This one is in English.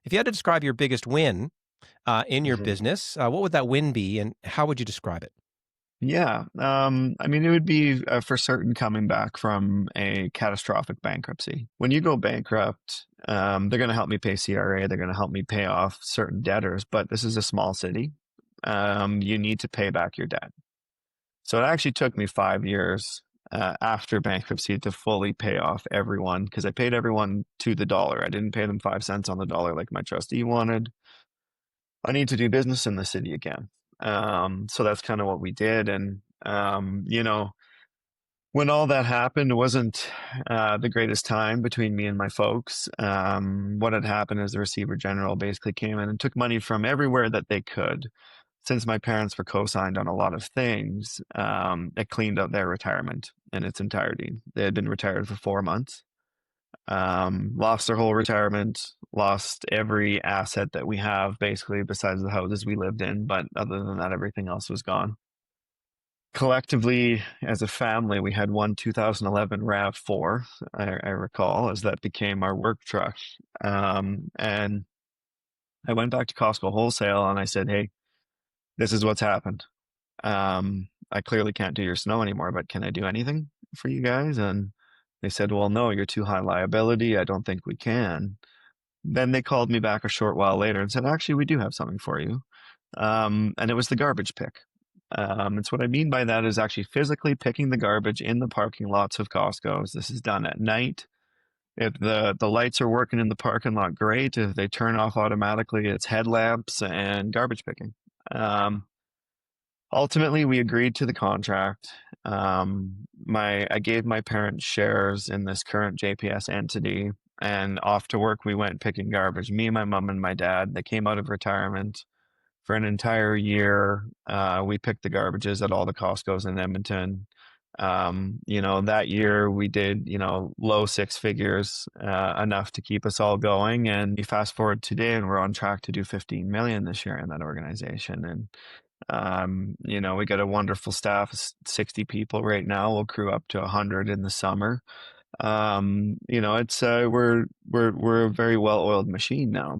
If you had to describe your biggest win in your Mhm. business, what would that win be, and how would you describe it? Yeah. I mean, it would be for certain coming back from a catastrophic bankruptcy. When you go bankrupt, they're going to help me pay CRA. They're going to help me pay off certain debtors, but this is a small city. You need to pay back your debt. So it actually took me 5 years after bankruptcy to fully pay off everyone because I paid everyone to the dollar. I didn't pay them 5 cents on the dollar like my trustee wanted. I need to do business in the city again. So that's kind of what we did. And, when all that happened, it wasn't the greatest time between me and my folks. What had happened is the receiver general basically came in and took money from everywhere that they could. Since my parents were co-signed on a lot of things, it cleaned up their retirement in its entirety. They had been retired for 4 months, lost their whole retirement, lost every asset that we have, basically, besides the houses we lived in. But other than that, everything else was gone. Collectively, as a family, we had one 2011 RAV4, I recall, as that became our work truck. And I went back to Costco Wholesale and I said, hey, this is what's happened. I clearly can't do your snow anymore, but can I do anything for you guys? And they said, well, no, you're too high liability. I don't think we can. Then they called me back a short while later and said, actually, we do have something for you. And it was the garbage pick. It's what I mean by that is actually physically picking the garbage in the parking lots of Costco's. This is done at night. If the lights are working in the parking lot, great. If they turn off automatically, it's headlamps and garbage picking. Um, Ultimately, we agreed to the contract. I gave my parents shares in this current JPS entity, and off to work we went picking garbage. Me, my mom, and my dad. They came out of retirement for an entire year. We picked the garbages at all the Costco's in Edmonton. That year we did, low six figures, enough to keep us all going. And you fast forward today, and we're on track to do 15 million this year in that organization. And we got a wonderful staff, 60 people right now. We'll crew up to 100 in the summer. It's we're a very well-oiled machine now.